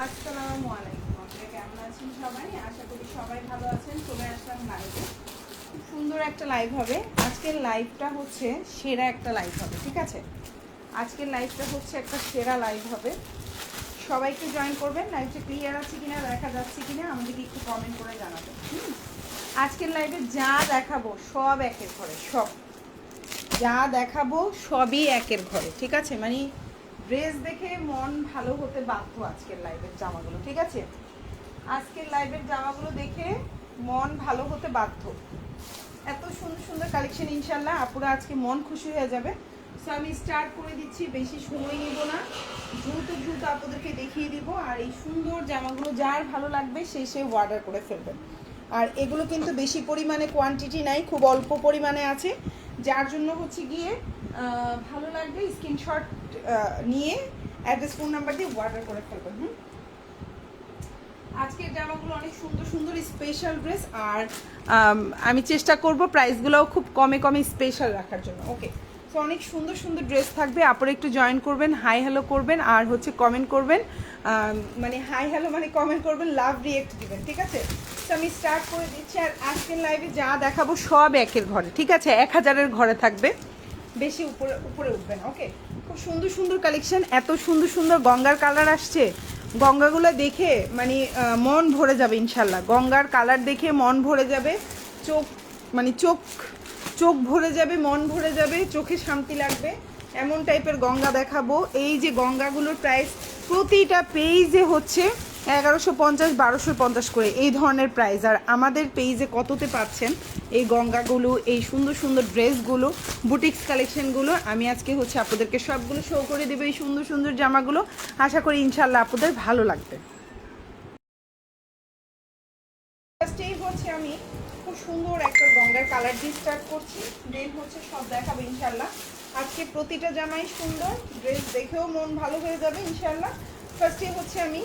আসসালামু আলাইকুম। আপনারা কেমন আছেন সবাই? আশা করি সবাই ভালো আছেন। চলে আসলাম লাইভে। খুব সুন্দর একটা লাইভ হবে। আজকের লাইভটা হচ্ছে সেরা একটা লাইভ হবে, ঠিক আছে? আজকের লাইভটা হচ্ছে একটা সেরা লাইভ হবে। সবাইকে জয়েন করবেন। লাইভটা ক্লিয়ার আছে কিনা, দেখা যাচ্ছে কিনা আমাদেরকে একটু কমেন্ট করে জানাবেন। আজকের লাইভে যা দেখাবো সব একের ঘরে, সব যা দেখাবো সবই একের ঘরে, ঠিক আছে? মানে ড্রেস দেখে মন ভালো হতে বাধ্য। আজকের লাইভের জামাগুলো, ঠিক আছে? আজকের লাইভের জামাগুলো দেখে মন ভালো হতে বাধ্য। এত সুন্দর সুন্দর কালেকশন, ইনশাল্লাহ আপুরা আজকে মন খুশি হয়ে যাবে। সো আমি স্টার্ট করে দিচ্ছি, বেশি সময় নিব না, দ্রুত দ্রুত আপনাদেরকে দেখিয়ে দিব। আর এই সুন্দর জামাগুলো যার ভালো লাগবে সে অর্ডার করে ফেলবেন। আর এগুলো কিন্তু বেশি পরিমাণে কোয়ান্টিটি নাই, খুব অল্প পরিমাণে আছে, যার জন্য হচ্ছে গিয়ে ভালো লাগবে স্ক্রিনশট নিয়ে অ্যাড্রেস ফোন নাম্বার দিয়ে অর্ডার করে ফেলবেন। আজকের জামাগুলো অনেক সুন্দর সুন্দর স্পেশাল ড্রেস। আর আমি চেষ্টা করব প্রাইসগুলোও খুব কমে কমে স্পেশাল রাখার জন্য। ওকে, সো অনেক সুন্দর সুন্দর ড্রেস থাকবে। আপনারা একটু জয়েন করবেন, হাই হ্যালো করবেন, আর হচ্ছে কমেন্ট করবেন। মানে হাই হ্যালো মানে কমেন্ট করবেন, লাভ রিয়েক্ট দিবেন, ঠিক আছে? তো আমি স্টার্ট করে দিচ্ছি। আর আজকের লাইভে যা দেখাবো সব একের ঘরে, ঠিক আছে? 1000-এর ঘরে থাকবে, বেশি উপরে উপরে উঠবে না। ওকে, খুব সুন্দর সুন্দর কালেকশন। এত সুন্দর সুন্দর গঙ্গার কালার আসছে, গঙ্গাগুলো দেখে মানে মন ভরে যাবে ইনশাল্লাহ। গঙ্গার কালার দেখে মন ভরে যাবে, চোখ মানে চোখ ভরে যাবে, মন ভরে যাবে, চোখে শান্তি লাগবে, এমন টাইপের গঙ্গা দেখাবো। এই যে গঙ্গাগুলোর প্রাইস প্রতিটা পেজে হচ্ছে 1150, 1250 করে এই ধরনের প্রাইস। আর আমাদের পেজে কততে পাচ্ছেন এই গঙ্গাগুলো, এই সুন্দর সুন্দর ড্রেসগুলো, বুটিক্স কালেকশনগুলো, আমি আজকে হচ্ছে আপনাদেরকে সবগুলো শো করে দেবো। এই সুন্দর সুন্দর জামাগুলো আশা করি ইনশাল্লাহ আপনাদের ভালো লাগবে। ফার্স্টেই হচ্ছে আমি খুব সুন্দর একটা গঙ্গার কালার দিয়ে স্টার্ট করছি, দেন হচ্ছে সব দেখাবো ইনশাল্লাহ। আজকে প্রতিটা জামাই সুন্দর, ড্রেস দেখেও মন ভালো হয়ে যাবে ইনশাল্লাহ। ফার্স্টে হচ্ছে আমি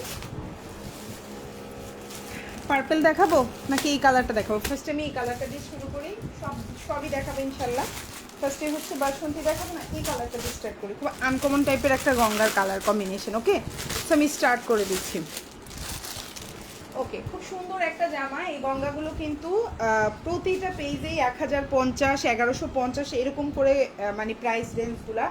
পার্পল দেখাবো নাকি এই কালারটা দেখাবো? ফার্স্টে আমি এই কালারটা দিয়ে শুরু করি, সবই দেখাবো ইনশাল্লাহ। ফার্স্টে হচ্ছে বাসন্তী দেখাবো না, এই কালারটা দিয়ে স্টার্ট করি। খুব আনকমন টাইপের একটা গঙ্গার কালার কম্বিনেশন। ওকে, সো আমি স্টার্ট করে দিচ্ছি। ওকে, খুব সুন্দর একটা জামা। এই গঙ্গাগুলো কিন্তু প্রতিটা পেজেই 1050, 1150 এরকম করে মানে প্রাইস রেঞ্জগুলা,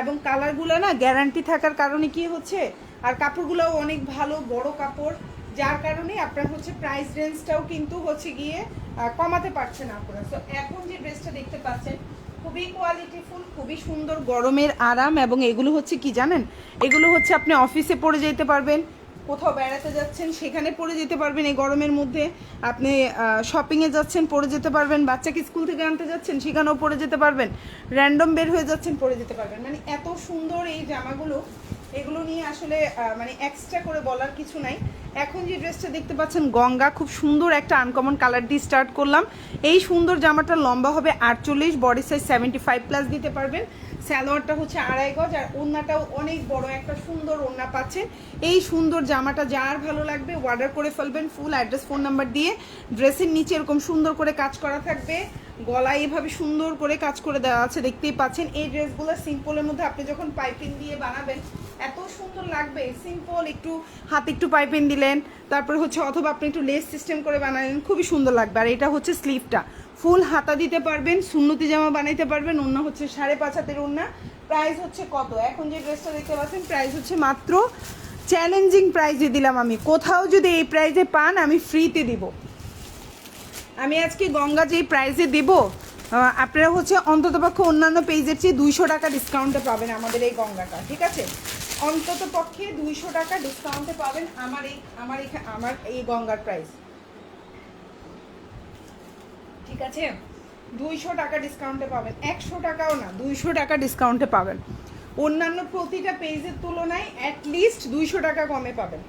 এবং কালারগুলো না গ্যারান্টি থাকার কারণে কি হচ্ছে, আর কাপড়গুলোও অনেক ভালো বড় কাপড়, যার কারণে আপনার হচ্ছে প্রাইস রেঞ্জটাও কিন্তু হচ্ছে গিয়ে কমাতে পারছেন আপনারা। সো এখন যে ড্রেসটা দেখতে পাচ্ছেন খুবই কোয়ালিটিফুল, খুবই সুন্দর, গরমের আরাম। এবং এগুলো হচ্ছে কি জানেন, এগুলো হচ্ছে আপনি অফিসে পরে যেতে পারবেন, কোথাও বেড়াতে যাচ্ছেন সেখানে পরে যেতে পারবেন এই গরমের মধ্যে, আপনি শপিংয়ে যাচ্ছেন পরে যেতে পারবেন, বাচ্চাকে স্কুল থেকে আনতে যাচ্ছেন সেখানেও পরে যেতে পারবেন, র্যান্ডম বের হয়ে যাচ্ছেন পরে যেতে পারবেন। মানে এত সুন্দর এই জামাগুলো, এগুলো নিয়ে আসলে মানে এক্সট্রা করে বলার কিছু নাই। এখন যে ড্রেসটা দেখতে পাচ্ছেন গঙ্গা, খুব সুন্দর একটা আনকমন কালার দিয়ে স্টার্ট করলাম। এই সুন্দর জামাটা লম্বা হবে 48, বডি সাইজ 75+ দিতে পারবেন। সালোয়ারটা হচ্ছে 2.5 গজ, আর ওড়নাটাও অনেক বড় একটা সুন্দর ওড়না পাচ্ছেন। এই সুন্দর জামাটা যার ভালো লাগবে অর্ডার করে ফেলবেন। ফুল অ্যাড্রেস ফোন নাম্বার দিয়ে, ড্রেসের নিচে এরকম সুন্দর করে কাজ করা থাকবে, গলায় এভাবে সুন্দর করে কাজ করে দেওয়া আছে, দেখতেই পাচ্ছেন। এই ড্রেসগুলো সিম্পলের মধ্যে আপনি যখন পাইপিং দিয়ে বানাবেন এত সুন্দর লাগবে। সিম্পল একটু হাতে একটু পাইপিং দিলেন, তারপর হচ্ছে অথবা আপনি একটু লেস সিস্টেম করে বানালেন, খুবই সুন্দর লাগবে। আর এটা হচ্ছে স্লিভটা, ফুল হাতা দিতে পারবেন, সুন্নতি জামা বানাইতে পারবেন। ওড়না হচ্ছে 5.5 হাতের ওড়না। প্রাইস হচ্ছে কত? এখন যে ড্রেসটা দেখতে পাচ্ছেন প্রাইস হচ্ছে মাত্র চ্যালেঞ্জিং প্রাইসে দিলাম আমি। কোথাও যদি এই প্রাইসে পান আমি ফ্রিতে দিব। আমি আজকে গঙ্গা যেই প্রাইসে দিব আপনারা হচ্ছে অন্ততপক্ষে অন্যান্য পেজের চেয়ে 200 টাকা ডিসকাউন্টে পাবেন আমাদের এই গঙ্গাটা, ঠিক আছে? অন্তত পক্ষে 200 টাকা ডিসকাউন্টে পাবেন আমার এই গঙ্গার প্রাইস, ঠিক আছে? 200 টাকা ডিসকাউন্টে পাবেন, 100 টাকাও না, 200 টাকা ডিসকাউন্টে পাবেন। অন্যান্য প্রতিটা পেজের তুলনায় অ্যাটলিস্ট 200 টাকা কমে পাবেন।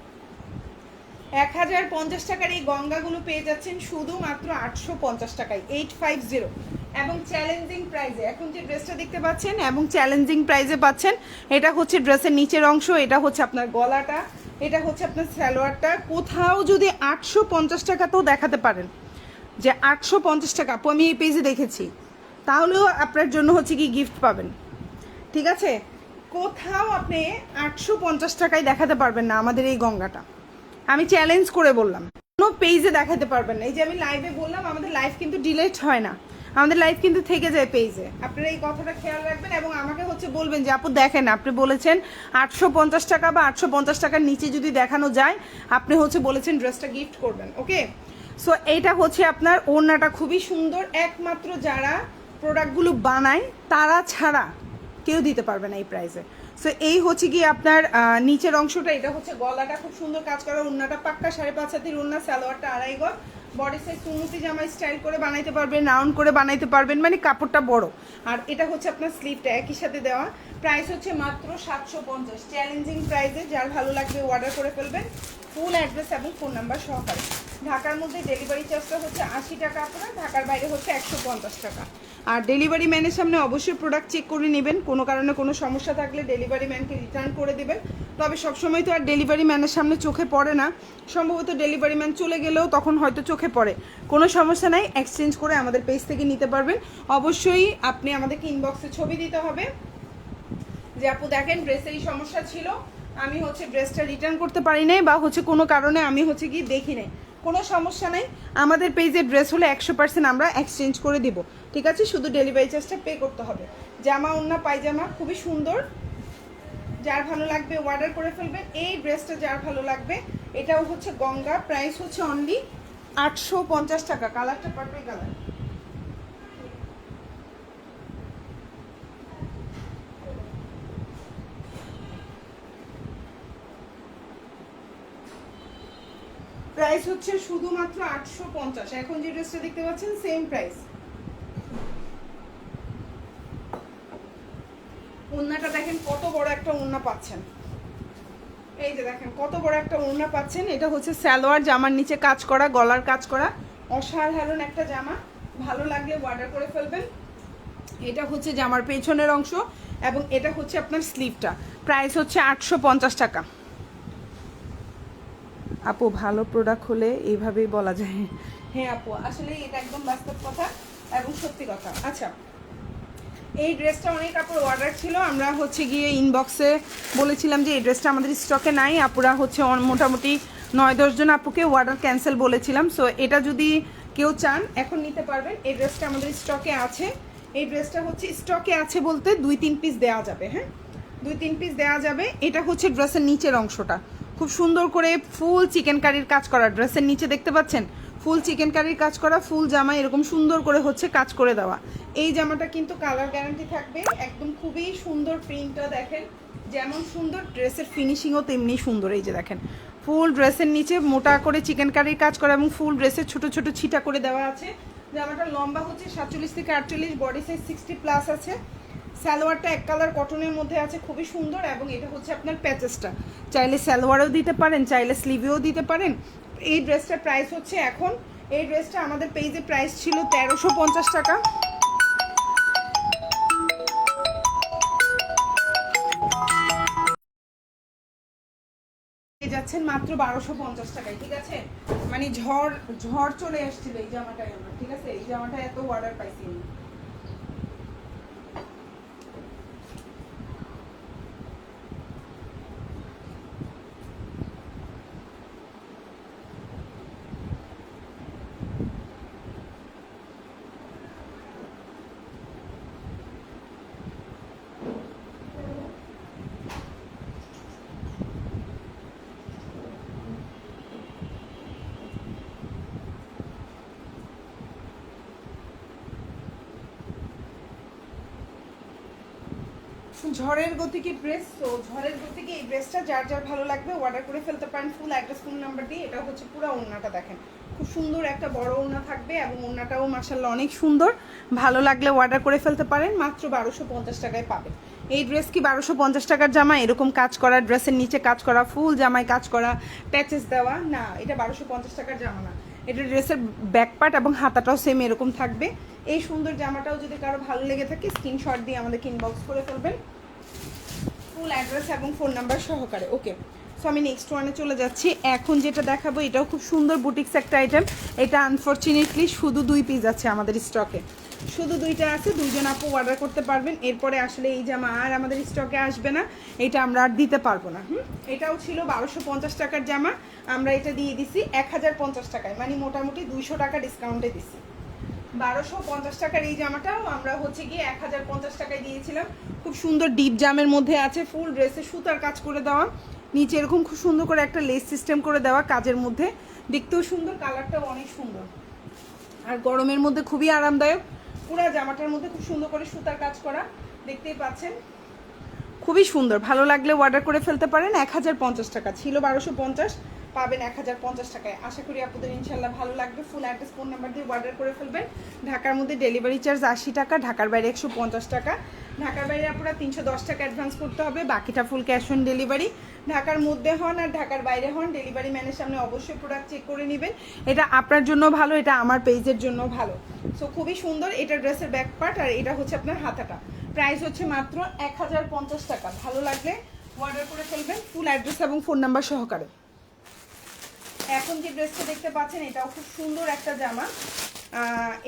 1050 টাকার এই গঙ্গাগুলো পেয়ে যাচ্ছেন শুধুমাত্র 850 টাকায়, 850, এবং চ্যালেঞ্জিং প্রাইসে। এখন যে ড্রেসটা দেখতে পাচ্ছেন এবং চ্যালেঞ্জিং প্রাইসে পাচ্ছেন। এটা হচ্ছে ড্রেসের নিচের অংশ, এটা হচ্ছে আপনার গলাটা, এটা হচ্ছে আপনার সালোয়ারটা। কোথাও যদি 850 টাকাতেও দেখাতে পারেন যে 850 টাকা, আপু আমি এই পেজে দেখেছি, তাহলেও আপনার জন্য হচ্ছে কি গিফট পাবেন, ঠিক আছে? কোথাও আপনি 850 টাকায় দেখাতে পারবেন না আমাদের এই গঙ্গাটা। আমি চ্যালেঞ্জ করে বললাম, কোনো পেজে দেখাতে পারবেন না। এই যে আমি লাইভে বললাম, আমাদের লাইভ কিন্তু ডিলেট হয় না, আমাদের লাইভ কিন্তু থেকে যায় পেজে। আপনারা এই কথাটা খেয়াল রাখবেন এবং আমাকে হচ্ছে বলবেন যে আপু দেখেন আপনি বলেছেন 850 টাকা বা 850 টাকার নিচে যদি দেখানো যায়, আপনি হচ্ছে বলেছেন ড্রেসটা গিফট করবেন। ওকে, সো এইটা হচ্ছে আপনার ওড়নাটা খুবই সুন্দর, একমাত্র যারা প্রোডাক্টগুলো বানায় তারা ছাড়া কেউ দিতে পারবে না এই প্রাইসে। সো এই হচ্ছে কি আপনার নিচের অংশটা, এটা হচ্ছে গলাটা খুব সুন্দর কাজ করা, ওড়নাটা পাক্কা 5.5 হাতের ওড়না, সালোয়ারটা 2.5 গজ, বডি সাইজ সুমুতি জামা স্টাইল করে বানাইতে পারবেন, রাউন্ড করে বানাইতে পারবেন, মানে কাপড়টা বড়। আর এটা হচ্ছে আপনার স্লিভটা একই সাথে দেওয়া, প্রাইস হচ্ছে মাত্র 750, চ্যালেঞ্জিং প্রাইসে। যার ভালো লাগবে অর্ডার করে ফেলবেন, ফুল অ্যাড্রেস এবং ফোন নাম্বার সহকারে। ঢাকার মধ্যে ডেলিভারি চার্জটা হচ্ছে 80 টাকা আপনার, ঢাকার বাইরে হচ্ছে 150 টাকা। আর ডেলিভারি ম্যানের সামনে অবশ্যই প্রোডাক্ট চেক করে নেবেন, কোনো কারণে কোনো সমস্যা থাকলে ডেলিভারি ম্যানকে রিটার্ন করে দেবেন। তবে সবসময় তো আর ডেলিভারি ম্যানের সামনে চোখে পড়ে না, সম্ভবত ডেলিভারি ম্যান চলে গেলেও তখন হয়তো চোখে পড়ে, কোনো সমস্যা নাই, এক্সচেঞ্জ করে আমাদের পেজ থেকে নিতে পারবেন। অবশ্যই আপনি আমাদেরকে ইনবক্সে ছবি দিতে হবে যে আপু দেখেন ড্রেসে এই সমস্যা ছিল, আমি হচ্ছে ড্রেসটা রিটার্ন করতে পারি নাই, বা হচ্ছে কোনো কারণে আমি হচ্ছে কি দেখি নাই, কোনো সমস্যা নাই। আমাদের পেজে ড্রেস হলে 100% আমরা এক্সচেঞ্জ করে দিব, ঠিক আছে? শুধু ডেলিভারি চার্জটা পে করতে হবে। জামা ওড়না পায়জামা খুবই সুন্দর, যার ভালো লাগবে অর্ডার করে ফেলবেন। এই ড্রেসটা যার ভালো লাগবে, এটাও হচ্ছে গঙ্গা, প্রাইস হচ্ছে অনলি 850 টাকা। কালারটা পার্পল কালার, প্রাইস হচ্ছে শুধুমাত্র 850। এখন যে ড্রেসটা দেখতে পাচ্ছেন সেম প্রাইস। ওড়নাটা দেখেন কত বড় একটা ওড়না পাচ্ছেন, এই যে দেখেন কত বড় একটা ওড়না পাচ্ছেন। এটা হচ্ছে সালোয়ার, জামার নিচে কাজ করা, গলার কাজ করা, অসাধারণ একটা জামা। ভালো লাগলে অর্ডার করে ফেলবেন। এটা হচ্ছে জামার পেছনের অংশ এবং এটা হচ্ছে আপনার স্লিভটা, প্রাইস হচ্ছে 850 টাকা। আপু ভালো প্রোডাক্ট হলে এইভাবেই বলা যায়। হ্যাঁ আপু, আসলে এটা একদম বাস্তব কথা এবং সত্যি কথা। আচ্ছা, এই ড্রেসটা অনেক আপুর অর্ডার ছিল, আমরা হচ্ছে গিয়ে ইনবক্সে বলেছিলাম যে এই ড্রেসটা আমাদের স্টকে নাই, আপুরা হচ্ছে মোটামুটি 9-10 জন আপুকে অর্ডার ক্যান্সেল বলেছিলাম। সো এটা যদি কেউ চান এখন নিতে পারবেন, এই ড্রেসটা আমাদের স্টকে আছে। এই ড্রেসটা হচ্ছে স্টকে আছে বলতে 2-3 পিস দেওয়া যাবে, হ্যাঁ 2-3 পিস দেওয়া যাবে। এটা হচ্ছে ড্রেসের নিচের অংশটা, খুব সুন্দর করে ফুল চিকেন কারির কাজ করা, ড্রেসের নিচে দেখতে পাচ্ছেন ফুল চিকেন কারির কাজ করা, ফুল জামা এরকম সুন্দর করে হচ্ছে কাজ করে দেওয়া। এই জামাটা কিন্তু কালার গ্যারান্টি থাকবে, একদম খুবই সুন্দর। প্রিন্টটা দেখেন যেমন সুন্দর, ড্রেসের ফিনিশিংও তেমনি সুন্দর। এই যে দেখেন ফুল ড্রেসের নিচে মোটা করে চিকেন কারির কাজ করা এবং ফুল ড্রেসের ছোট ছোট ছিটা করে দেওয়া আছে। জামাটা লম্বা হচ্ছে 47 থেকে 48, বডি সাইজ 60+ আছে। সালোয়ারটা এক কালার কটনের মধ্যে আছে, খুবই সুন্দর। এবং এটা হচ্ছে আপনার প্যাচেসটা, চাইলে সালোয়ারেও দিতে পারেন, চাইলে স্লিভেও দিতে পারেন। এই ড্রেসটার প্রাইস হচ্ছে এখন, এই ড্রেসটা আমাদের পেজে প্রাইস ছিল 1350 টাকা, যাচ্ছেন মাত্র 1250 টাকায়, ঠিক আছে? মানে ঝড় ঝড় চলে আসছিল এই জামাটাই আমার, ঠিক আছে? এই জামাটা এত অর্ডার পাইছি আমি। ঝড়ের গতিকে ড্রেস, তো ঝড়ের গতিকে এই ড্রেসটা যার যার ভালো লাগবে অর্ডার করে ফেলতে পারেন ফুল অ্যাড্রেস ফোন নাম্বার দিয়ে। এটা হচ্ছে পুরো ওড়নাটা দেখেন, খুব সুন্দর একটা বড় ওড়না থাকবে এবং ওড়নাটাও মাশাআল্লাহ অনেক সুন্দর। ভালো লাগলে অর্ডার করে ফেলতে পারেন, মাত্র 1250 টাকায় পাবেন। এই ড্রেস কি 1250 টাকার জামা? এরকম কাজ করা, ড্রেসের নিচে কাজ করা, ফুল জামায় কাজ করা, প্যাচেস দেওয়া না, এটা 1250 টাকার জামা না। এটা ড্রেসের ব্যাক পার্ট এবং হাতাটাও সেম এরকম থাকবে। এই সুন্দর জামাটাও যদি কারো ভালো লেগে থাকে স্ক্রিনশট দিয়ে আমাদেরকে ইনবক্স করে ফেলবেন ফুল অ্যাড্রেস এবং ফোন নাম্বার সহকারে। ওকে, সো আমি নেক্সট ওয়ানে চলে যাচ্ছি। এখন যেটা দেখাবো এটাও খুব সুন্দর বুটিক্স একটা আইটেম। এটা আনফরচুনেটলি শুধু 2 পিস আছে আমাদের স্টকে, শুধু দুইটা আছে, দুইজন আপু অর্ডার করতে পারবেন। এরপরে আসলে এই জামা আর আমাদের স্টকে আসবে না, এটা আমরা আর দিতে পারবো না। এটাও ছিল 1250 টাকার জামা, আমরা এটা দিয়ে দিছি 1050 টাকায়, মানে মোটামুটি 200 টাকা ডিসকাউন্টে দিছি। 1250 টাকার এই জামাটাও আমরা হচ্ছে গিয়ে 1050 টাকায় দিয়েছিলাম। খুব সুন্দর ডিপ জামের মধ্যে আছে, ফুল ড্রেসে সুতার কাজ করে দেওয়া, নিচে এরকম খুব সুন্দর করে একটা লেস সিস্টেম করে দেওয়া কাজের মধ্যে, দেখতেও সুন্দর, কালারটাও অনেক সুন্দর, আর গরমের মধ্যে খুবই আরামদায়ক। পুরা জামাটার মধ্যে খুব সুন্দর করে সুতার কাজ করা, দেখতেই পাচ্ছেন, খুবই সুন্দর। ভালো লাগলে অর্ডার করে ফেলতে পারেন। 1050 টাকা ছিল, 1250, পাবেন 1050 টাকায়। আশা করি আপনাদের ইনশাল্লাহ ভালো লাগবে। ফুল অ্যাড্রেস, ফোন নাম্বার দিয়ে অর্ডার করে ফেলবেন। ঢাকার মধ্যে ডেলিভারি চার্জ 80 টাকা, ঢাকার বাইরে 150 টাকা। ঢাকার বাইরে আপনারা 310 টাকা অ্যাডভান্স করতে হবে, বাকিটা ফুল ক্যাশ অন ডেলিভারি। ঢাকার মধ্যে হন আর ঢাকার বাইরে হন, ডেলিভারি ম্যানের সামনে অবশ্যই প্রোডাক্ট চেক করে নেবেন। এটা আপনার জন্য ভালো, এটা আমার পেজের জন্য ভালো। সো খুবই সুন্দর। এটা ড্রেসের ব্যাক পার্ট, আর এটা হচ্ছে আপনার হাতাটা। প্রাইস হচ্ছে মাত্র 1050 টাকা। ভালো লাগলে অর্ডার করে ফেলবেন, ফুল অ্যাড্রেস এবং ফোন নাম্বার সহকারে। এখন যে ড্রেসটা দেখতে পাচ্ছেন, এটাও খুব সুন্দর একটা জামা।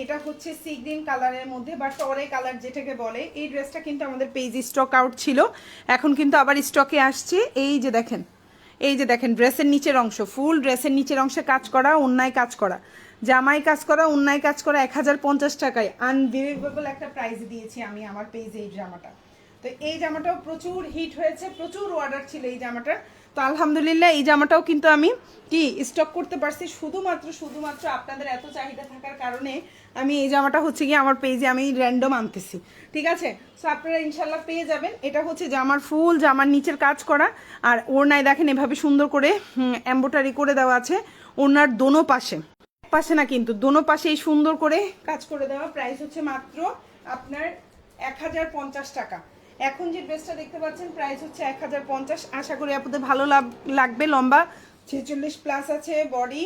এটা হচ্ছে সি গ্রিন কালারের মধ্যে বা টরে কালার যেটাকে বলে। এই ড্রেসটা কিন্তু আমাদের পেজে স্টক আউট ছিল, এখন কিন্তু আবার স্টকে আসছে। এই যে দেখেন, এই যে দেখেন ড্রেসের নিচের অংশ, ফুল ড্রেসের নিচের অংশে কাজ করা, ওন্নায় কাজ করা, জামাই কাজ করা, ওন্নায় কাজ করা, 1050 টাকায় আনবিলিভেবল একটা প্রাইস দিয়েছি আমি আমার পেজে এই জামাটা। তো এই জামাটাও প্রচুর হিট হয়েছে, প্রচুর অর্ডার ছিল এই জামাটার। তো আলহামদুলিল্লাহ এই জামাটাও কিন্তু আমি কি স্টক করতে পারছি, শুধুমাত্র আপনাদের এত চাহিদা থাকার কারণে আমি এই জামাটা হচ্ছে কি আমার পেজে আমি র্যান্ডম আনতেছি, ঠিক আছে? সো আপনারা ইনশাল্লাহ পেয়ে যাবেন। এটা হচ্ছে জামার ফুল, জামার নিচের কাজ করা, আর ওড়নায় দেখেন এভাবে সুন্দর করে এমব্রয়ডারি করে দেওয়া আছে। ওড়নার দোনো পাশে, এক পাশে না কিন্তু দোনো পাশে এই সুন্দর করে কাজ করে দেওয়া। প্রাইস হচ্ছে মাত্র আপনার 1050 টাকা। এখন যে ড্রেসটা দেখতে পাচ্ছেন প্রাইস হচ্ছে 1050। আশা করি আপনাদের ভালো লাগবে। লম্বা 46 প্লাস আছে, বডি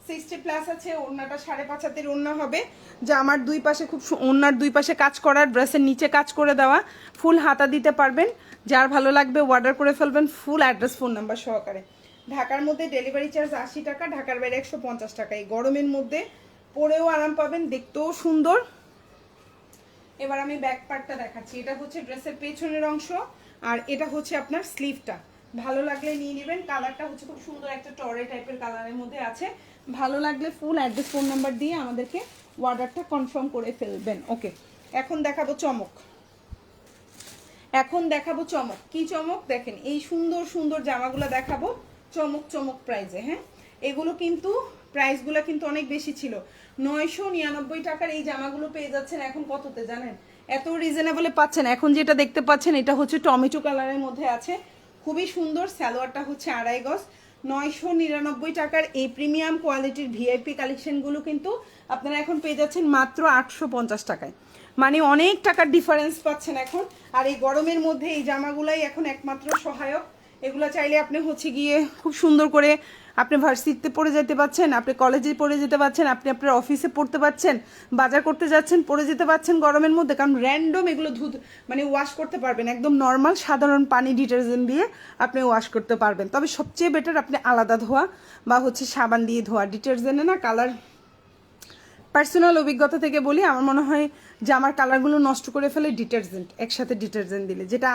60 প্লাস আছে, ওড়নাটা 5.5 হাতের ওড়না হবে, যা আমার দুই পাশে খুব ওড়নার দুই পাশে কাজ করা, ড্রেসের নিচে কাজ করে দেওয়া, ফুল হাতা দিতে পারবেন। যার ভালো লাগবে অর্ডার করে ফেলবেন, ফুল অ্যাড্রেস ফোন নাম্বার সহকারে। ঢাকার মধ্যে ডেলিভারি চার্জ 80 টাকা, ঢাকার বাইরে 150 টাকা। এই গরমের মধ্যে পরেও আরাম পাবেন, দেখতেও সুন্দর। এবার আমি ব্যাক পার্টটা দেখাচ্ছি। এটা হচ্ছে ড্রেসের পেছনের অংশ, আর এটা হচ্ছে আপনার স্লিভটা। ভালো লাগলে নিয়ে নেবেন। কালারটা হচ্ছে খুব সুন্দর একটা টরে টাইপের কালারের মধ্যে আছে। ভালো লাগলে ফুল অ্যাড্রেস ফোন নাম্বার দিয়ে আমাদেরকে অর্ডারটা কনফার্ম করে ফেলবেন। ওকে, এখন দেখাবো চমক। কি চমক দেখেন, এই সুন্দর সুন্দর জামাগুলো দেখাবো চমক প্রাইজে। হ্যাঁ, এগুলো কিন্তু প্রাইসগুলো কিন্তু অনেক বেশি ছিল। 999 টাকার এই জামাগুলো পেয়ে যাচ্ছেন এখন কততে জানেন? এত রিজনেবলে পাচ্ছেন। এখন যেটা দেখতে পাচ্ছেন এটা হচ্ছে টমেটো কালারের মধ্যে আছে, খুবই সুন্দর। সালোয়ারটা হচ্ছে 2.5 গজ। 999 টাকার এই প্রিমিয়াম কোয়ালিটির ভিআইপি কালেকশনগুলো কিন্তু আপনারা এখন পেয়ে যাচ্ছেন মাত্র 850 টাকায়। মানে অনেক টাকার ডিফারেন্স পাচ্ছেন এখন। আর এই গরমের মধ্যে এই জামাগুলাই এখন একমাত্র সহায়ক। এগুলো চাইলে আপনি হচ্ছে গিয়ে খুব সুন্দর করে আপনি ভার্সিটিতে পড়ে যেতে পারছেন, আপনি কলেজে পড়ে যেতে পারছেন, আপনি আপনার অফিসে পড়তে পারছেন, বাজার করতে যাচ্ছেন পড়ে যেতে পারছেন গরমের মধ্যে। কারণ র্যান্ডম এগুলো মানে ওয়াশ করতে পারবেন, একদম নর্মাল সাধারণ পানি ডিটারজেন্ট দিয়ে আপনি ওয়াশ করতে পারবেন। তবে সবচেয়ে বেটার আপনি আলাদা ধোয়া বা হচ্ছে সাবান দিয়ে ধোয়া। ডিটারজেন্টে না কালার, পার্সোনাল অভিজ্ঞতা থেকে বলি, আমার মনে হয় যে আমার কালারগুলো নষ্ট করে ফেলে ডিটারজেন্ট, একসাথে ডিটারজেন্ট দিলে, যেটা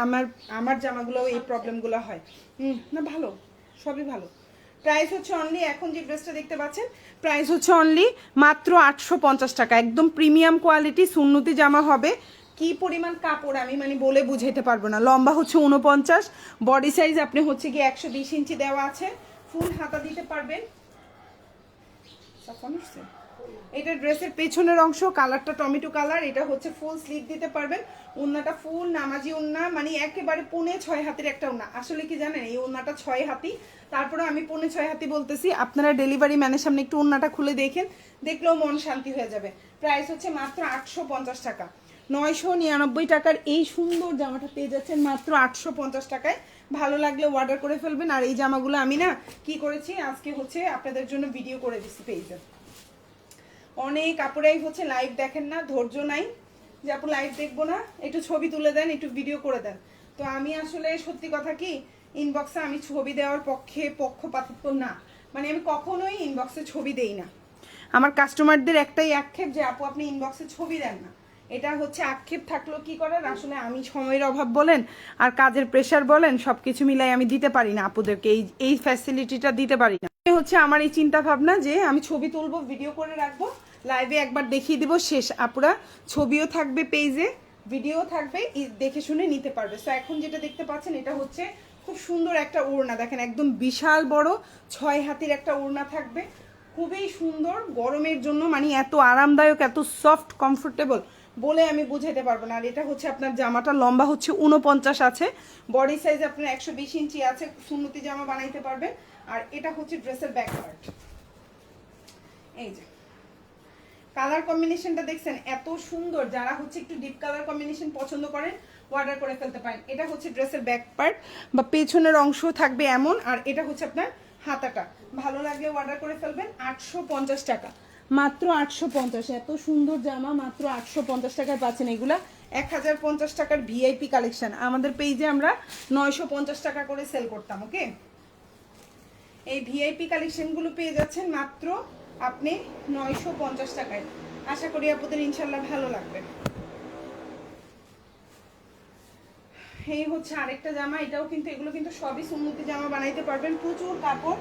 আমার জামাগুলো এই প্রবলেমগুলো হয়। না ভালো, সবই ভালো। প্রাইস হচ্ছে অনলি, এখন যে ড্রেসটা দেখতে পাচ্ছেন প্রাইস হচ্ছে অনলি মাত্র 850 টাকা। একদম প্রিমিয়াম কোয়ালিটি সুন্নতি জামা হবে। কি পরিমাণ কাপড় আমি মানে বলে বুঝাইতে পারবো না। লম্বা হচ্ছে 49, বডি সাইজ আপনি হচ্ছে কি 120 ইঞ্চি দেওয়া আছে, ফুল হাতা দিতে পারবেন। এটা ড্রেসের পেছনের অংশ, কালারটা টমেটো কালার। এটা হচ্ছে ফুল স্লিভ দিতে পারবেন। ওন্নাটা ফুল নামাজি ওন্না, মানে একেবারে 6.5 হাতের একটা ওন্না। আসলে কি জানেন, এই ওন্নাটা 6 হাতি, তারপরে আমি 6.5 হাতি বলতেছি। আপনারা ডেলিভারি ম্যানের সামনে একটু ওন্নাটা খুলে দেখেন, দেখলেও মন শান্তি হয়ে যাবে। প্রাইস হচ্ছে মাত্র 850 টাকা। 999 টাকার এই সুন্দর জামাটা পেয়ে যাচ্ছেন মাত্র 850 টাকায়। ভালো লাগলে অর্ডার করে ফেলবেন। আর এই জামাগুলো আমি না কি করেছি, আজকে হচ্ছে আপনাদের জন্য ভিডিও করে দিচ্ছি পেজে। অনেক আপুরাই হচ্ছে লাইভ দেখেন না, ধৈর্য নাই যে আপু লাইভ দেখবো না, একটু ছবি তুলে দেন, একটু ভিডিও করে দেন। তো আমি আসলে সত্যি কথা কি, ইনবক্সে আমি ছবি দেওয়ার পক্ষপাতিত্ব না, মানে আমি কখনোই ইনবক্সে ছবি দেই না। আমার কাস্টমারদের একটাই আক্ষেপ যে আপু আপনি ইনবক্সে ছবি দেন না। এটা হচ্ছে আক্ষেপ থাকলো কি করার, আসলে আমি সময়ের অভাব বলেন আর কাজের প্রেশার বলেন সবকিছু মিলাই আমি দিতে পারি না আপুদেরকে, এই ফ্যাসিলিটিটা দিতে পারি না। হচ্ছে আমার এই চিন্তা ভাবনা যে আমি ছবি তুলবো, ভিডিও করে রাখবো, লাইভে একবার দেখিয়ে দিব, শেষ। আপুরা ছবিও থাকবে পেজে, ভিডিও থাকবে, দেখে শুনে নিতে পারবে। সো এখন যেটা দেখতে পাচ্ছেন এটা হচ্ছে খুব সুন্দর একটা ওড়না, দেখেন একদম বিশাল বড় 6 হাতির একটা ওড়না থাকবে, খুবই সুন্দর গরমের জন্য, মানে এত আরামদায়ক, এত সফট কমফোর্টেবল বলে আমি বুঝাইতে পারবো না। আর এটা হচ্ছে আপনার জামাটা লম্বা হচ্ছে 49 আছে, বডি সাইজ আপনার 120 ইঞ্চি আছে, সুন্নতি জামা বানাইতে পারবেন। আর এটা হচ্ছে ড্রেসের ব্যাক পার্ট। এই যে কালার কম্বিনেশনটা দেখছেন এত সুন্দর, যারা হচ্ছে একটু ডিপ কালার কম্বিনেশন পছন্দ করেন অর্ডার করে ফেলতে পারেন। এটা হচ্ছে ড্রেসের ব্যাক পার্ট বা পেছনের অংশ থাকবে এমন, আর এটা হচ্ছে আপনার হাতাটা। ভালো লাগলে অর্ডার করে ফেলবেন। 850 টাকা, মাত্র 850। এত সুন্দর জামা মাত্র 850 টাকায় পাচ্ছেন। এগুলা 1050 টাকার ভিআইপি কালেকশন, আমাদের পেজে আমরা 950 টাকা করে সেল করতাম। ওকে, এই ভিআইপি কালেকশনগুলো পেয়ে যাচ্ছেন মাত্র আপনি 950 টাকায়। আশা করি আপনাদের ইনশাল্লাহ ভালো লাগবে। এই হচ্ছে আরেকটা জামা, এটাও কিন্তু, এগুলো কিন্তু সবই সুন্নতি জামা বানাইতে পারবেন, প্রচুর কাপড়।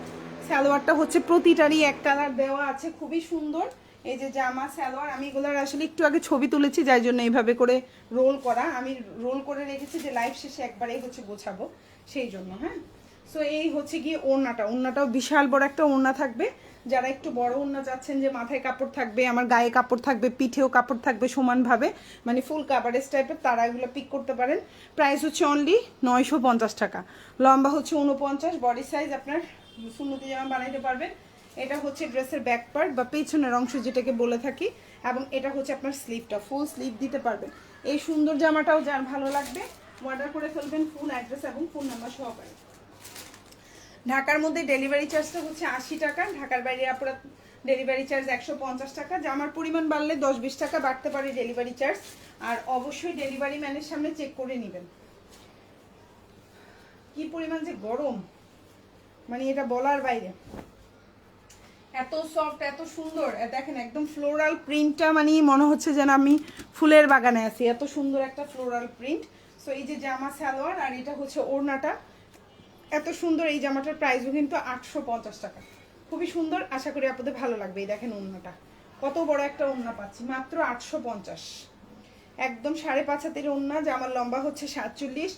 সালোয়ারটা হচ্ছে প্রতিটারই এক কালার দেওয়া আছে, খুবই সুন্দর। এই যে জামা সালোয়ার, আমি এগুলোর আসলে একটু আগে ছবি তুলেছি, যার জন্য এইভাবে করে রোল করা, আমি রোল করে রেখেছি যে লাইভ শেষে একবারেই হচ্ছে গোছাবো, সেই জন্য। হ্যাঁ, সো এই হচ্ছে গিয়ে ওড়নাটা, ওড়নাটাও বিশাল বড় একটা ওড়না থাকবে। যারা একটু বড় ওড়না চাচ্ছেন যে মাথায় কাপড় থাকবে, আমার গায়ে কাপড় থাকবে, পিঠেও কাপড় থাকবে সমানভাবে, মানে ফুল কাভারেজ টাইপের, তারা এগুলো পিক করতে পারেন। প্রাইস হচ্ছে অনলি 950 টাকা। লম্বা হচ্ছে 49, বডি সাইজ আপনার সুন্নতি জামা বানাইতে পারবেন। এটা হচ্ছে ড্রেসের ব্যাক পার্ট বা পেছনের অংশ যেটাকে বলে থাকি, এবং এটা হচ্ছে আপনার স্লিভটা, ফুল স্লিভ দিতে পারবেন। এই সুন্দর জামাটাও যার ভালো লাগবে অর্ডার করে ফেলবেন, ফুল অ্যাড্রেস এবং ফোন নাম্বার সহকারে। ঢাকার মধ্যে ডেলিভারি চার্জটা হচ্ছে 80 টাকা, ঢাকার বাইরে আপনার ডেলিভারি চার্জ 150 টাকা। জামার পরিমাণ বাড়লে 10-20 টাকা বাড়তে পারে ডেলিভারি চার্জ, আর অবশ্যই ডেলিভারি ম্যানের সামনে চেক করে নেবেন। কি পরিমাণ যে গরম, মানে এটা বলার বাইরে, এত সফট, এত সুন্দর। দেখেন একদম ফ্লোরাল প্রিন্টটা, মানে মনে হচ্ছে যেন আমি ফুলের বাগানে আছি, এত সুন্দর একটা ফ্লোরাল প্রিন্ট। সো এই যে জামা সালোয়ার, আর এটা হচ্ছে ওড়নাটা, এত সুন্দর। এই জামাটার প্রাইসও কিন্তু 850 টাকা, খুবই সুন্দর। আশা করি আপনাদের ভালো লাগবে। এই দেখেন ওড়নাটা, কত বড় একটা ওড়না পাচ্ছি মাত্র 850, একদম 5.5 হাতের ওড়না। জামার লম্বা হচ্ছে 47,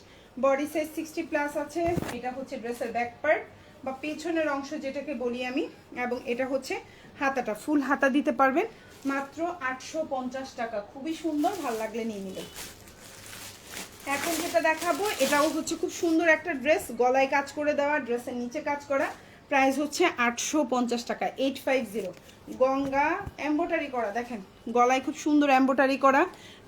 বডি সাইজ 60+ আছে। এটা হচ্ছে ড্রেসের ব্যাক পার্ট বা পেছনের অংশ যেটাকে বলি আমি, এবং এটা হচ্ছে হাতাটা, ফুল হাতা দিতে পারবেন মাত্র 850 টাকা, খুবই সুন্দর। ভালো লাগলে নিয়ে নেবেন। এখন যেটা দেখাবো এটাও হচ্ছে খুব সুন্দর একটা ড্রেস, গলায় কাজ করে দেওয়া, ড্রেসের নিচে কাজ করা, প্রাইস হচ্ছে 850 টাকা, 850। গঙ্গা এমব্রয়ডারি করা, দেখেন গলায় খুব সুন্দর এমব্রয়ডারি করা,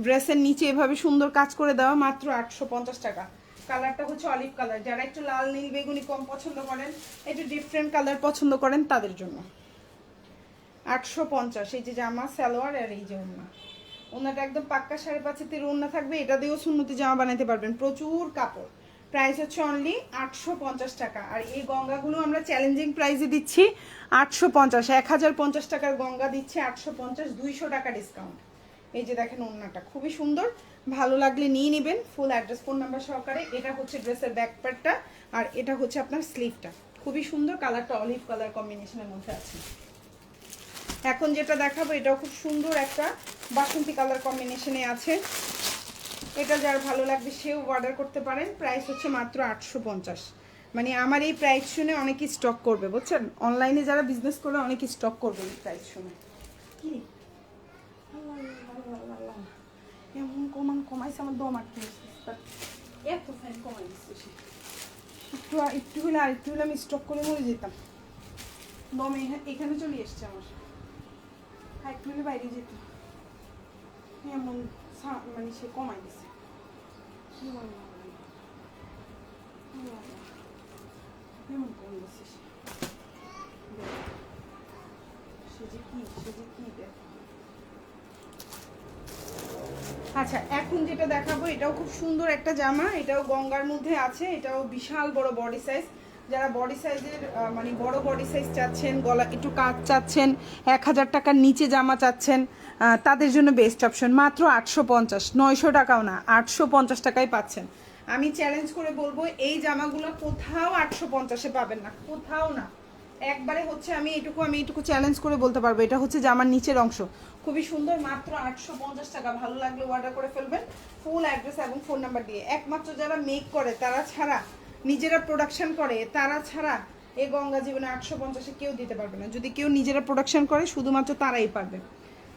ড্রেসের নিচে এভাবে সুন্দর কাজ করে দেওয়া, মাত্র 850 টাকা। কালারটা হচ্ছে অলিভ কালার, যারা একটু লাল নীল বেগুনি কম পছন্দ করেন, একটু ডিফারেন্ট কালার পছন্দ করেন, তাদের জন্য 850। এই যে জামা সালোয়ার, আর এই যে ওড়না, ওনাটা একদম পাক্কা 5.5 হাতের ওড়না থাকবে, এটা দিয়েও সুন্নতি জামা বানাইতে পারবেন, প্রচুর কাপড়। প্রাইস হচ্ছে অনলি 850 টাকা। আর এই গঙ্গাগুলো আমরা চ্যালেঞ্জিং প্রাইসে দিচ্ছি 850, 1050 টাকার গঙ্গা দিচ্ছে 850, 200 টাকা ডিসকাউন্ট। এই যে দেখেন ওড়নাটা খুবই সুন্দর, ভালো লাগলে নিয়ে নেবেন, ফুল অ্যাড্রেস ফোন নাম্বার সহকারে। এটা হচ্ছে ড্রেসের ব্যাক পার্টটা, আর এটা হচ্ছে আপনার স্লিভটা, খুবই সুন্দর। কালারটা অলিভ কালার কম্বিনেশনের মধ্যে আছে। এখন যেটা দেখাবো এটাও খুব সুন্দর একটা বাসন্তী কালার কম্বিনেশনে আছে, এটা যার ভালো লাগবে সেও অর্ডার করতে পারেন। প্রাইস হচ্ছে মাত্র 850, মানে আমার এই প্রাইস শুনে অনেকেই স্টক করবে, বুঝছেন, অনলাইনে যারা বিজনেস করে অনেকেই স্টক করবে এই প্রাইস শুনে। কি এমন কমাইছে, আমার দম আটকে এত ফাইন কমাই দিচ্ছে, একটু হলে আর একটু হলে আমি স্টক করে মরে যেতাম, দম এখানে চলে এসছে আমার, একটু হলে বাইরে যেত, এমন মানে সে কমাই দিছে। এমন কম দিচ্ছে সে যে কি দেখ। আচ্ছা, এখন যেটা দেখাবো এটাও খুব সুন্দর একটা জামা, এটাও গঙ্গার মধ্যে আছে, এটাও বিশাল বড় বডি সাইজ, যারা বডি সাইজের মানে বড় বডি সাইজ চাচ্ছেন, গলা একটু কাজ চাচ্ছেন, 1000 টাকার নিচে জামা চাচ্ছেন, তাদের জন্য বেস্ট অপশন। মাত্র 850, 900 টাকাও না, 850 টাকায় পাচ্ছেন। আমি চ্যালেঞ্জ করে বলবো এই জামাগুলো কোথাও 850-এ পাবেন না, কোথাও না। একবারে হচ্ছে আমি এইটুকু চ্যালেঞ্জ করে বলতে পারবো, এটা হচ্ছে জামার নিচের অংশ, খুবই সুন্দর। মাত্র 850 টাকা। ভালো লাগলে অর্ডার করে ফেলবেন ফুল অ্যাড্রেস এবং ফোন নাম্বার দিয়ে। একমাত্র যারা মেক করে তারা ছাড়া, নিজেরা প্রোডাকশন করে তারা ছাড়া এই গঙ্গা জীবনে 850-এ কেউ দিতে পারবে না। যদি কেউ নিজেরা প্রোডাকশন করে শুধুমাত্র তারাই পারবে।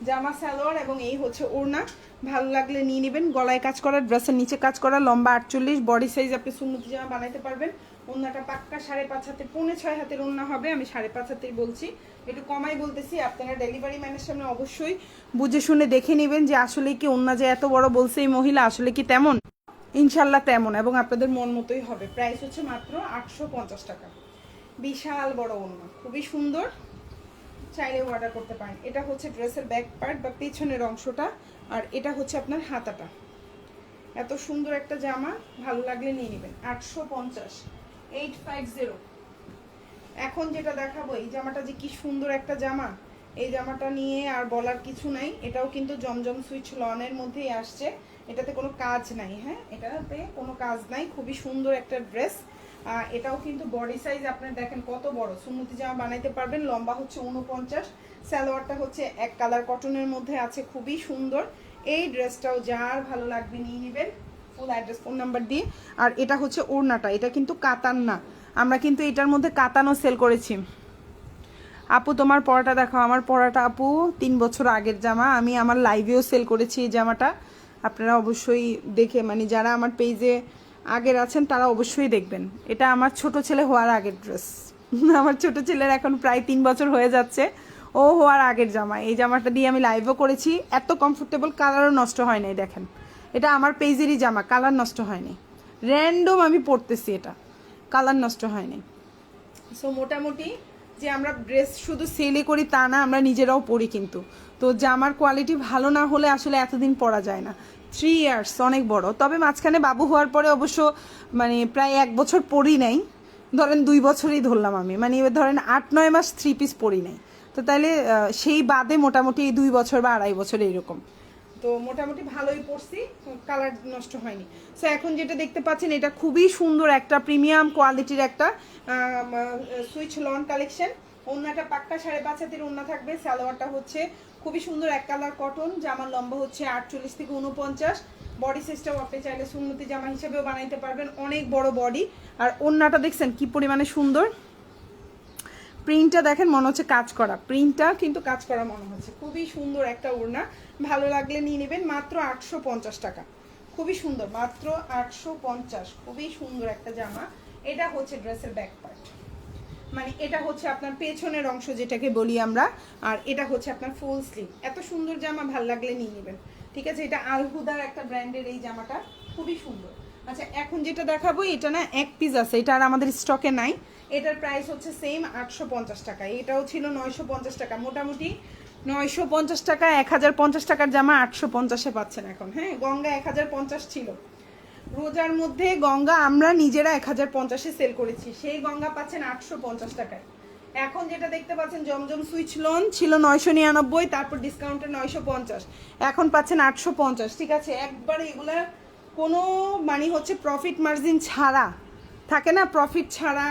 জামা সালোয়ার এবং এই হচ্ছে ওড়না। ভালো লাগলে নিয়ে নেবেন। গলায় কাজ করা, ড্রেসের নিচে কাজ করা, লম্বা 48, বডি সাইজ আপনি সুন্নতি জামা বানাইতে পারবেন। ওড়নাটা পাক্কা 5.5 হাতে, 6.25 হাতের ওড়না হবে। আমি 5.5 হাতেই বলছি, একটু কমাই বলতেছি। আপনারা ডেলিভারি ম্যানের সামনে অবশ্যই বুঝে শুনে দেখে নেবেন যে আসলে কি ওড়না যে এত বড় বলছে এই মহিলা আসলে কি তেমন। ইনশাল্লাহ তেমন, এবং আপনাদের মন মতোই হবে। প্রাইস হচ্ছে মাত্র 850 টাকা। বিশাল বড় ওড়না, খুবই সুন্দর, চাইলে অর্ডার করতে পারেন। এটা হচ্ছে ড্রেসের ব্যাক পার্ট বা পেছনের অংশটা, আর এটা হচ্ছে আপনার হাতাটা। এত সুন্দর একটা জামা, ভালো লাগলে নিয়ে নেবেন। 850, 850। এখন যেটা দেখাবো, এই জামাটা যে কি সুন্দর একটা জামা, এই জামাটা নিয়ে আর বলার কিছু নাই। এটাও কিন্তু জমজম সুইচ লনের মধ্যেই আসছে, এটাতে কোনো কাজ নাই। হ্যাঁ, এটাতে কোনো কাজ নাই, খুবই সুন্দর একটা ড্রেস। এটাও কিন্তু বডি সাইজ আপনার দেখেন কত বড়, সুন্নতি জামা বানাইতে পারবেন। লম্বা হচ্ছে 49, সালোয়ারটা হচ্ছে এক কালার কটনের মধ্যে আছে, খুবই সুন্দর। এই ড্রেসটাও যার ভালো লাগবে নিয়ে নেবেন ফুল অ্যাড্রেস ফোন নাম্বার দিয়ে। আর এটা হচ্ছে ওড়নাটা, এটা কিন্তু কাতান না, আমরা কিন্তু এটার মধ্যে কাতানও সেল করেছি। আপু তোমার পরাটা দেখাও। আমার পরাটা আপু 3 বছর আগের জামা, আমি আমার লাইভেও সেল করেছি এই জামাটা। আপনারা অবশ্যই দেখে, মানে যারা আমার পেজে আগের আছেন তারা অবশ্যই দেখবেন। এটা আমার ছোট ছেলে হওয়ার আগের ড্রেস। আমার ছোট ছেলের এখন প্রায় 3 বছর হয়ে যাচ্ছে, ও হওয়ার আগের জামা। এই জামাটা দিয়ে আমি লাইভও করেছি, এত কমফোর্টেবল, কালারও নষ্ট হয় নাই। দেখেন, এটা আমার পেজেরই জামা, কালার নষ্ট হয়নি। র্যান্ডম আমি পরতেছি, এটা কালার নষ্ট হয়নি। সো মোটামুটি যে আমরা ড্রেস শুধু সেলে করি তা না, আমরা নিজেরাও পরি কিন্তু। তো জামার কোয়ালিটি ভালো না হলে আসলে এতদিন পরা যায় না। 3 ইয়ার্স অনেক বড়, তবে মাঝখানে বাবু হওয়ার পরে অবশ্য মানে প্রায় 1 বছর পরি নাই, ধরেন 2 বছরই ধরলাম আমি, মানে ধরেন 8-9 মাস 3 পিস পরি নাই। তো তাইলে সেই বাদে মোটামুটি 2 বছর বা 2.5 বছর এইরকম। তো মোটামুটি ভালোই পড়ছি, কালার নষ্ট হয়নি। সো এখন যেটা দেখতে পাচ্ছেন, এটা খুবই সুন্দর একটা প্রিমিয়াম কোয়ালিটির একটা সুইচ লন কালেকশন। ওড়নাটা পাক্কা 5.5 হাতের ওড়না থাকবে। সালোয়ারটা হচ্ছে খুবই সুন্দর এক কালার কটন। জামার লম্বা হচ্ছে 48 থেকে 49। বডি সাইজটাও আপনি চাইলে সুন্নতি জামা হিসেবেও বানাইতে পারবেন, অনেক বড় বডি। আর ওড়নাটা দেখছেন কি পরিমাণে সুন্দর, প্রিন্টটা দেখেন, মনে হচ্ছে কাজ করা, প্রিন্টটা কিন্তু কাজ করা মনে হচ্ছে। খুবই সুন্দর একটা ওড়না, ভালো লাগলে নিয়ে নেবেন। মাত্র 850 টাকা, খুবই সুন্দর, মাত্র 850। খুবই সুন্দর একটা জামা। এটা হচ্ছে ড্রেসের ব্যাক পার্ট, মানে এটা হচ্ছে আপনার পেছনের অংশ যেটাকে বলি আমরা, আর এটা হচ্ছে আপনার ফুল স্লিভ। এত সুন্দর জামা, ভালো লাগলে নিয়ে নেবেন। ঠিক আছে, এটা আলহুদার একটা ব্র্যান্ডের এই জামাটা, খুবই সুন্দর। আচ্ছা, এখন যেটা দেখাবো এটা না এক পিস আছে, এটা আর আমাদের স্টকে নাই। এটার প্রাইস হচ্ছে সেম 850 টাকা। এটাও ছিল 950 টাকা। মোটামুটি 950 টাকা, 1050 টাকার জামা 850-এ পাচ্ছেন এখন। হ্যাঁ, গঙ্গা 1050 ছিল রোজার মধ্যে, গঙ্গা আমরা নিজেরা 1050-এ সেল করেছি, সেই গঙ্গা পাচ্ছেন 850 টাকায়। এখন যেটা দেখতে পাচ্ছেন জমজম সুইচ লোন ছিল 999, তারপর ডিসকাউন্টে 950, এখন পাচ্ছেন 850। ঠিক আছে, একবার এগুলা কোনো মানে হচ্ছে প্রফিট মার্জিন ছাড়া থাকে না, প্রফিট ছাড়া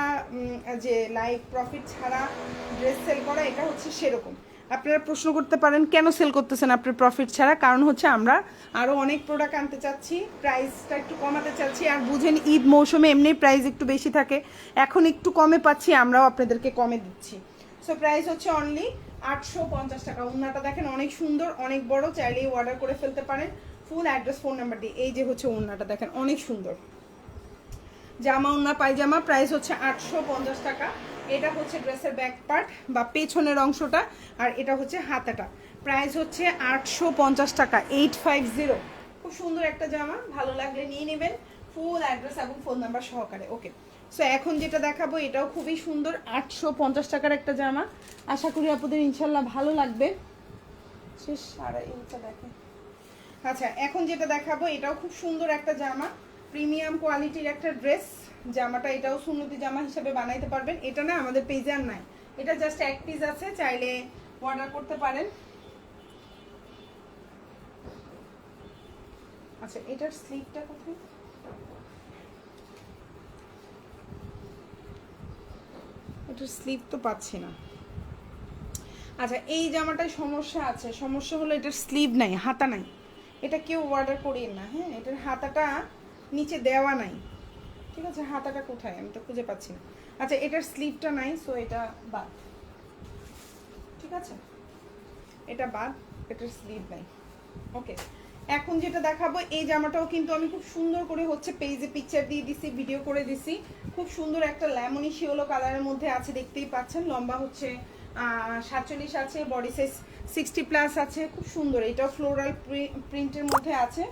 যে লাইভ প্রফিট ছাড়া ড্রেস সেল করা, এটা হচ্ছে সেরকম। আপনারা প্রশ্ন করতে পারেন কেন সেল করতেছেন আপনার প্রফিট ছাড়া? কারণ হচ্ছে আমরা আরও অনেক প্রোডাক্ট আনতে চাচ্ছি, প্রাইসটা একটু কমাতে চাচ্ছি। আর বুঝেন ঈদ মৌসুমে এমনি প্রাইস একটু বেশি থাকে, এখন একটু কমে পাচ্ছি, আমরাও আপনাদেরকে কমে দিচ্ছি। সো প্রাইস হচ্ছে অনলি 850 টাকা। ওড়নাটা দেখেন অনেক সুন্দর, অনেক বড়, চাইলেই অর্ডার করে ফেলতে পারেন ফুল অ্যাড্রেস ফোন নাম্বার দিয়ে। এই যে হচ্ছে ওড়নাটা দেখেন অনেক সুন্দর, জামা ওড়না পায়জামা, প্রাইস হচ্ছে 850 টাকা। এটা হচ্ছে ড্রেসের ব্যাক পার্ট বা পেছনের অংশটা, আর এটা হচ্ছে হাতাটা। প্রাইস হচ্ছে 850 টাকা, 850। খুব সুন্দর একটা জামা, ভালো লাগলে নিয়ে নেবেন ফুল অ্যাড্রেস এবং ফোন নাম্বার সহকারে। ওকে, সো এখন যেটা দেখাবো এটাও খুবই সুন্দর, 850 টাকার একটা জামা। আশা করি আপনাদের ইনশাল্লাহ ভালো লাগবে। শেষ সারা ইঞ্চটা দেখেন। আচ্ছা, এখন যেটা দেখাবো এটাও খুব সুন্দর একটা জামা, প্রিমিয়াম কোয়ালিটির একটা ড্রেস। জামাটা এটাও সুন্নতি জামা হিসেবে বানাইতে পারবেন। এটা না আমাদের পেজে আর নাই, এটা জাস্ট এক পিস আছে, চাইলে অর্ডার করতে পারেন। আচ্ছা এটার স্লিভটা কোথায়? এটার স্লিভ তো পাচ্ছি না। আচ্ছা এই জামাটায় সমস্যা আছে, সমস্যা হলো এটার স্লিভ নাই, হাতা নাই। এটা কেউ অর্ডার করিয়ে না, হ্যাঁ এটার হাতাটা নিচে দেওয়া নাই, ঠিক আছে? হাতাটা কোথায় আমি তো খুঁজে পাচ্ছি না। আচ্ছা এটার স্লিভটা নাই, সো এটা বাদ, ঠিক আছে? এটা বাদ, এটার স্লিভ নাই। ওকে, এখন যেটা দেখাবো এই জামাটাও কিন্তু আমি খুব সুন্দর করে হচ্ছে পেজে পিকচার দিয়ে দিছি, ভিডিও করে দিছি। খুব সুন্দর একটা লেমনি শিওলো কালারের মধ্যে আছে, দেখতেই পাচ্ছেন। লম্বা হচ্ছে 47 আছে, বডি সাইজ 60+ আছে। খুব সুন্দর, এটাও ফ্লোরাল প্রিন্টের মধ্যে আছে,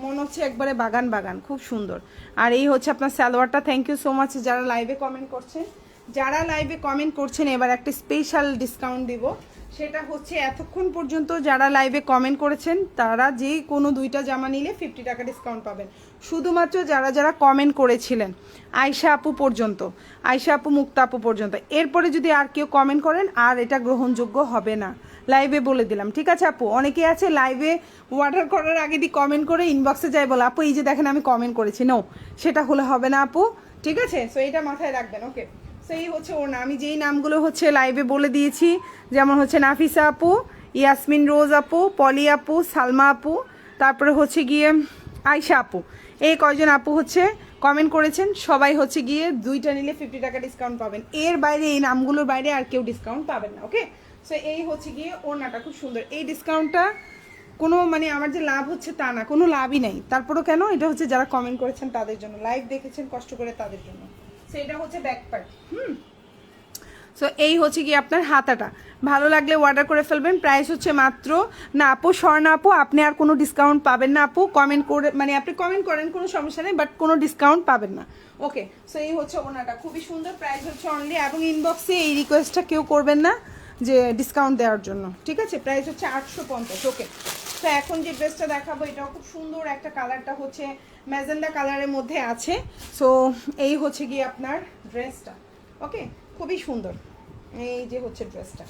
মনে হচ্ছে একবারে বাগান বাগান, খুব সুন্দর। আর এই হচ্ছে আপনার সালোয়ারটা। থ্যাংক ইউ সো মাচ যারা লাইভে কমেন্ট করছেন, যারা লাইভে কমেন্ট করছেন এবার একটা স্পেশাল ডিসকাউন্ট দিব। সেটা হচ্ছে এতক্ষণ পর্যন্ত যারা লাইভে কমেন্ট করেছেন তারা যে কোনো 2টা জামা নিলে 50 টাকা ডিসকাউন্ট পাবেন। শুধুমাত্র যারা যারা কমেন্ট করেছিলেন আয়শা আপু পর্যন্ত, আয়শা আপু, মুক্তা আপু পর্যন্ত। এরপরে যদি আর কেউ কমেন্ট করেন আর এটা গ্রহণযোগ্য হবে না, লাইভে বলে দিলাম, ঠিক আছে আপু? অনেকে আছে লাইভে অর্ডার করার আগে দিয়ে কমেন্ট করে ইনবক্সে যায় বলে আপু এই যে দেখেন আমি কমেন্ট করেছি। নো, সেটা হলে হবে না আপু, ঠিক আছে? সো এটা মাথায় রাখবেন। ওকে, সেই হচ্ছে ওর নাম, আমি যেই নামগুলো হচ্ছে লাইভে বলে দিয়েছি, যেমন হচ্ছে নাফিসা আপু, ইয়াসমিন রোজ আপু, পলি আপু, সালমা আপু, তারপরে হচ্ছে গিয়ে আয়শা আপু, এই কয়জন আপু হচ্ছে কমেন্ট করেছেন। সবাই হচ্ছে গিয়ে 2টা নিলে 50 টাকা ডিসকাউন্ট পাবেন। এর বাইরে, এই নামগুলোর বাইরে আর কেউ ডিসকাউন্ট পাবেন না। ওকে, সো এই হচ্ছে গিয়ে ওড়নাটা খুব সুন্দর। এই ডিসকাউন্টটা কোনো মানে আমার যে লাভ হচ্ছে তা না, কোনো লাভই নেই। তারপরও কেন, এটা হচ্ছে যারা কমেন্ট করেছেন তাদের জন্য, লাইভ দেখেছেন কষ্ট করে তাদের জন্য। সো এটা হচ্ছে ব্যাক পার্ট। সো এই হচ্ছে কি আপনার হাতাটা। ভালো লাগলে অর্ডার করে ফেলবেন। প্রাইস হচ্ছে মাত্র, না আপু স্বর্ণা আপু আপনি আর কোনো ডিসকাউন্ট পাবেন না আপু, কমেন্ট করে মানে আপনি কমেন্ট করেন কোনো সমস্যা নেই, বাট কোনো ডিসকাউন্ট পাবেন না। ওকে, সো এই হচ্ছে ওনাটা, খুবই সুন্দর। প্রাইস হচ্ছে অনলি, এবং ইনবক্সে এই রিকোয়েস্টটা কেউ করবেন না যে ডিসকাউন্ট দেওয়ার জন্য, ঠিক আছে? প্রাইস হচ্ছে 850। ওকে, তো এখন যে ড্রেসটা দেখাবো এটাও খুব সুন্দর একটা, কালারটা হচ্ছে ম্যাজেন্ডা কালারের মধ্যে আছে। সো এই হচ্ছে গিয়ে আপনার ড্রেসটা। ওকে, খুবই সুন্দর। এই যে হচ্ছে ড্রেসটা,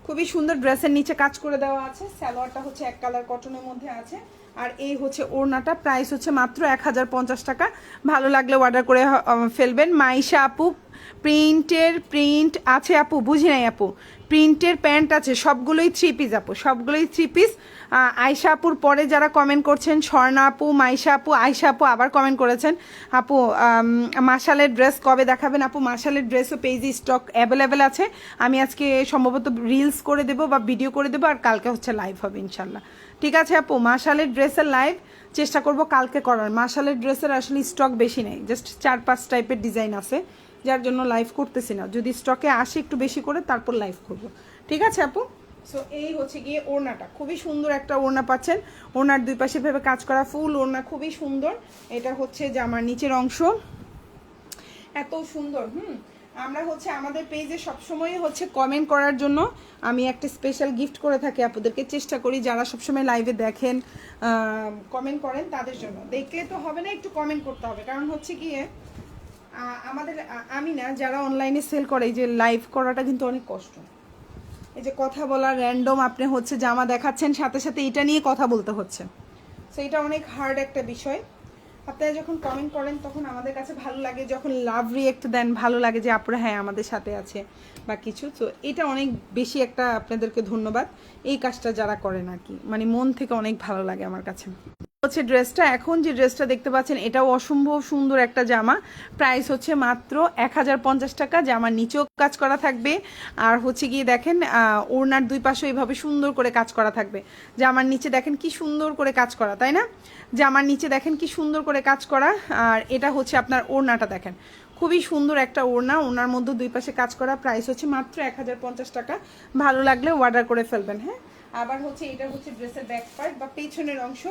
খুবই সুন্দর। ড্রেসের নিচে কাজ করে দেওয়া আছে, সালোয়ারটা হচ্ছে এক কালার কটনের মধ্যে আছে। আর এই হচ্ছে ওড়নাটা, প্রাইস হচ্ছে মাত্র 1050 টাকা। ভালো লাগলে অর্ডার করে ফেলবেন। মাইশা আপু, প্রিন্ট আছে আপু, বুঝি নাই আপু। প্রিন্টের প্যান্ট আছে, সবগুলোই 3 পিস আপু, সবগুলোই 3 পিস। আয়শা আপুর পরে যারা কমেন্ট করছেন, স্বর্ণা আপু, মাইশা আপু, আয়শা আপু আবার কমেন্ট করেছেন আপু মাশালের ড্রেস কবে দেখাবেন আপু? মাশালের ড্রেসও পেজে স্টক অ্যাভেলেবেল আছে। আমি আজকে সম্ভবত রিলস করে দেবো বা ভিডিও করে দেবো, আর কালকে হচ্ছে লাইভ হবে ইনশাল্লাহ, ঠিক আছে আপু? মাশালের ড্রেসের লাইভ চেষ্টা করব কালকে করার। মাশালের ড্রেসের আসলে স্টক বেশি নেই, জাস্ট 4-5 টাইপের ডিজাইন আছে, যার জন্য লাইভ করতেছি না। যদি স্টকে আসে একটু বেশি করে তারপর লাইভ করব, ঠিক আছে আপু? সো এই হচ্ছে গিয়ে ওড়নাটা, খুবই সুন্দর একটা ওড়না পাচ্ছেন। ওড়নার 2 পাশে ভেবে কাজ করা ফুল ওড়না, খুবই সুন্দর। এটা হচ্ছে জামার নিচের অংশ, এত সুন্দর। আমরা হচ্ছে আমাদের পেজে সবসময় হচ্ছে কমেন্ট করার জন্য আমি একটা স্পেশাল গিফট করে থাকি আপুদেরকে, চেষ্টা করি যারা সবসময় লাইভে দেখেন কমেন্ট করেন তাদের জন্য। দেখলে তো হবে না, একটু কমেন্ট করতে হবে, কারণ হচ্ছে গিয়ে আমাদের আমি না, যারা অনলাইনে সেল করে, এই যে লাইভ করাটা কিন্তু অনেক কষ্ট। এই যে কথা বলা, র্যান্ডম আপনি হচ্ছে জামা দেখাচ্ছেন, সাথে সাথে এটা নিয়ে কথা বলতে হচ্ছে, সো এটা অনেক হার্ড একটা বিষয়। আপনারা যখন কমেন্ট করেন তখন আমাদের কাছে ভালো লাগে, যখন লাভ রিয়েক্ট দেন ভালো লাগে যে আপনারা হ্যাঁ আমাদের সাথে আছে বা কিছু। তো এটা অনেক বেশি একটা আপনাদেরকে ধন্যবাদ, এই কাজটা যারা করেন আর কি, মানে মন থেকে অনেক ভালো লাগে আমার কাছে। হচ্ছে ড্রেসটা, এখন যে ড্রেসটা দেখতে পাচ্ছেন এটাও অসম্ভব সুন্দর একটা জামা। প্রাইস হচ্ছে মাত্র 1050 টাকা। জামার নিচেও কাজ করা থাকবে, আর হচ্ছে গিয়ে দেখেন ওড়নার 2 পাশে এইভাবে সুন্দর করে কাজ করা থাকবে। জামার নিচে দেখেন কি সুন্দর করে কাজ করা, তাই না? জামার নিচে দেখেন কি সুন্দর করে কাজ করা। আর এটা হচ্ছে আপনার ওড়নাটা দেখেন, খুবই সুন্দর একটা ওড়না, ওড়নার মধ্যে 2 পাশে কাজ করা। প্রাইস হচ্ছে মাত্র 1050 টাকা। ভালো লাগলে অর্ডার করে ফেলবেন। হ্যাঁ, আবার হচ্ছে এটা হচ্ছে ড্রেসের ব্যাক পার্ট বা পেছনের অংশ,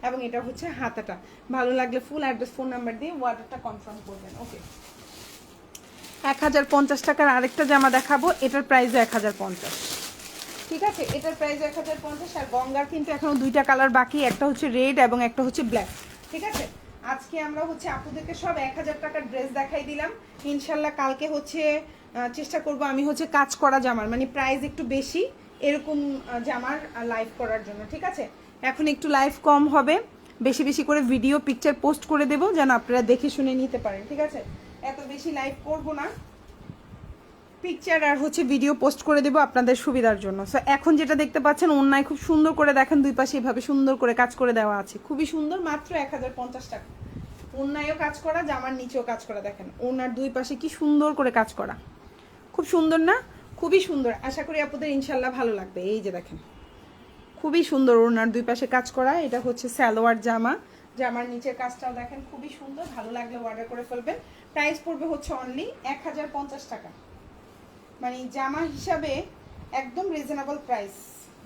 এবং এটা হচ্ছে হাতাটা। ভালো লাগলে ফুল অ্যাড্রেস ফোন নাম্বার দিয়ে অর্ডারটা কনফার্ম করবেন। ওকে, 1050 টাকার আরেকটা জামা দেখাবো, এটার প্রাইস 1050, ঠিক আছে? এটার প্রাইস 1050। আর গঙ্গার কিন্তু এখনো 2টা কালার বাকি, একটা হচ্ছে রেড এবং একটা হচ্ছে ব্ল্যাক, ঠিক আছে? আজকে আমরা হচ্ছে আপুদেরকে সব 1000 টাকার ড্রেস দেখাই দিলাম। ইনশাল্লাহ কালকে হচ্ছে চেষ্টা করব আমি হচ্ছে কাজ করা জামার, মানে প্রাইস একটু বেশি এরকম জামার লাইভ করার জন্য, ঠিক আছে? এখন একটু লাইভ কম হবে, বেশি বেশি করে ভিডিও পিকচার পোস্ট করে দেবো যেন আপনারা দেখে শুনে নিতে পারেন, ঠিক আছে? এত বেশি লাইভ করব না, পিকচার আর হচ্ছে ভিডিও পোস্ট করে দেবো আপনাদের সুবিধার জন্য। সো এখন যেটা দেখতে পাচ্ছেন ওন্নায় খুব সুন্দর করে দেখেন, দুই পাশে এভাবে সুন্দর করে কাজ করে দেওয়া আছে, খুবই সুন্দর, মাত্র 1050 টাকা। ওন্নায়ও কাজ করা, জামার নিচেও কাজ করা, দেখেন ওনার দুই পাশে কি সুন্দর করে কাজ করা, খুব সুন্দর না? খুবই সুন্দর। আশা করি আপনাদের ইনশাল্লাহ ভালো লাগবে। এই যে দেখেন খুবই সুন্দর, ওনার দুই পাশে কাজ করা। এটা হচ্ছে সালোয়ার জামা, জামার নিচের কাজটাও দেখেন খুবই সুন্দর, ভালো লাগলে অর্ডার করে ফেলবেন। প্রাইস পড়বে হচ্ছে অনলি 1050 টাকা, মানে জামা হিসাবে একদম রিজনেবল প্রাইস।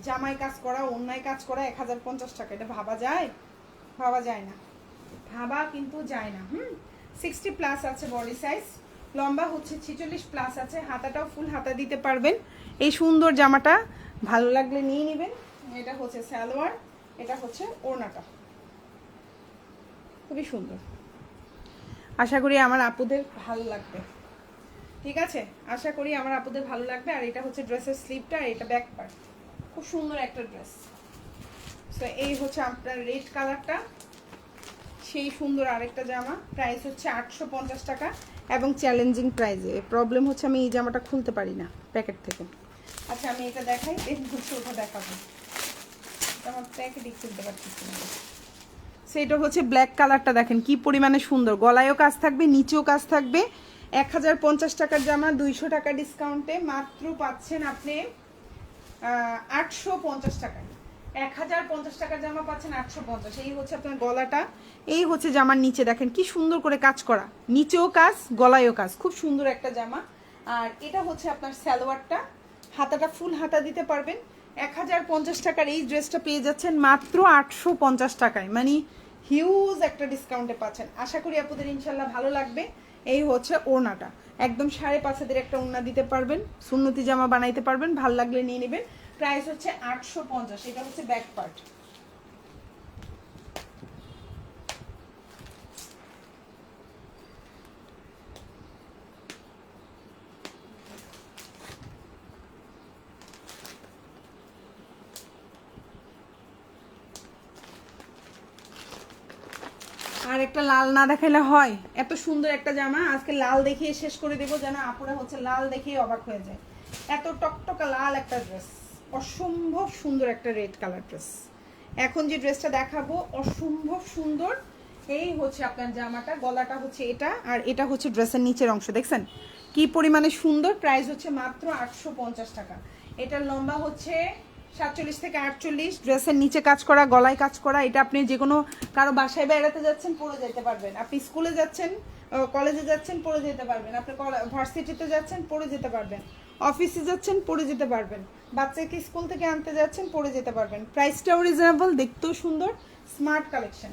জামায় কাজ করা, অন্যায় কাজ করা 1050 টাকা, এটা ভাবা যায়? ভাবা যায় না, ভাবা কিন্তু যায় না। 60 প্লাস আছে বডি সাইজ, লম্বা হচ্ছে 46 প্লাস আছে, হাতাটাও ফুল হাতা দিতে পারবেন। এই সুন্দর জামাটা ভালো লাগলে নিয়ে নেবেন। এটা হচ্ছে সালোয়ার, এটা হচ্ছে ওড়নাটা, খুবই সুন্দর। আশা করি আমার আপুদের ভালো লাগবে, ঠিক আছে? আশা করি আমার আপুদের ভালো লাগবে। আর এটা হচ্ছে ড্রেসের স্লিভটা, আর এটা ব্যাক পার্ট, খুব সুন্দর একটা ড্রেস। তো এই হচ্ছে আপনার রেড কালারটা, সেই সুন্দর আরেকটা জামা। প্রাইস হচ্ছে 850 টাকা এবং চ্যালেঞ্জিং প্রাইসে। প্রবলেম হচ্ছে আমি এই জামাটা খুলতে পারি না প্যাকেট থেকে। আচ্ছা আমি এটা দেখাই, এই হচ্ছে ওটা দেখাবো, আমার প্যাকেটই খুলতে পারতেছি না। সেটা হচ্ছে ব্ল্যাক কালারটা, দেখেন কি পরিমাণে সুন্দর, গলায়ও কাজ থাকবে, নিচেও কাজ থাকবে। 1050 টাকার জামা 200 টাকা ডিসকাউন্টে মাত্র পাচ্ছেন আপনি 850 টাকায়। 1050 টাকার জামা পাচ্ছেন 850। এই হচ্ছে আপনার গলাটা, এই হচ্ছে জামার নিচে, দেখেন কি সুন্দর করে কাজ করা, নিচেও কাজ গলায়ও কাজ, খুব সুন্দর একটা জামা। আর এটা হচ্ছে আপনার সালোয়ারটা, হাতাটা ফুল হাতা দিতে পারবেন। 1050 টাকার এই ড্রেসটা পেয়ে যাচ্ছেন মাত্র 850 টাকায়, মানে হিউজ একটা ডিসকাউন্টে পাচ্ছেন। আশা করি আপনাদের ইনশাল্লাহ ভালো লাগবে। এই হচ্ছে ওড়নাটা, একদম 5.5 একটা ওড়না দিতে পারবেন, সুন্নতি জামা বানাইতে পারবেন, ভালো লাগলে নিয়ে নেবেন। প্রাইস হচ্ছে 850। এটা হচ্ছে ব্যাক পার্ট। আর একটা লাল না দেখাইলে হয়, এত সুন্দর একটা জামা আজকে লাল দেখিয়ে শেষ করে দেবো, যেন আপুরা হচ্ছে লাল দেখিয়ে অবাক হয়ে যায়। এত টকটকা লাল একটা ড্রেস, অসম্ভব সুন্দর একটা রেড কালার ড্রেস। এখন যে ড্রেসটা দেখাবো অসম্ভব সুন্দর। এই হচ্ছে আপনার জামাটা, গলাটা হচ্ছে এটা, আর এটা হচ্ছে ড্রেসের নিচের অংশ, দেখছেন কি পরিমাণে সুন্দর। প্রাইস হচ্ছে মাত্র 850 টাকা। এটার লম্বা হচ্ছে 47 থেকে 48, ড্রেসের নিচে কাজ করা, গলায় কাজ করা। এটা আপনি যে কোনো কারো বাসায় বেড়াতে যাচ্ছেন পরে যেতে পারবেন, আপনি স্কুলে যাচ্ছেন, কলেজে যাচ্ছেন পরে যেতে পারবেন, আপনি ভার্সিটিতে যাচ্ছেন পরে যেতে পারবেন, অফিসে যাচ্ছেন পরে যেতে পারবেন, বাচ্চাকে স্কুল থেকে আনতে যাচ্ছেন পরে যেতে পারবেন। প্রাইসটাও রিজনেবল, দেখতেও সুন্দর, স্মার্ট কালেকশন।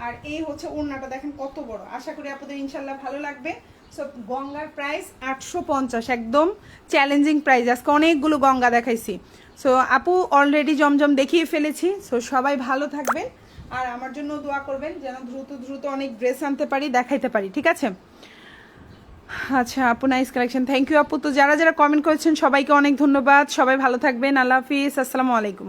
আর এই হচ্ছে ওড়নাটা, দেখেন কত বড়। আশা করি আপনাদের ইনশাল্লাহ ভালো লাগবে। সো গঙ্গার প্রাইস 850, একদম চ্যালেঞ্জিং প্রাইস। আজকে অনেকগুলো গঙ্গা দেখাইছি। সো আপু অলরেডি জমজম দেখিয়ে ফেলেছি। সো সবাই ভালো থাকবেন আর আমার জন্য দোয়া করবেন যেন দ্রুত দ্রুত অনেক ড্রেস আনতে পারি, দেখাইতে পারি, ঠিক আছে? আচ্ছা আপু, নাইস কালেকশন, থ্যাংক ইউ আপু। তো যারা যারা কমেন্ট করেছেন সবাইকে অনেক ধন্যবাদ, সবাই ভালো থাকবেন, আল্লাহ হাফিজ, আসসালামু আলাইকুম।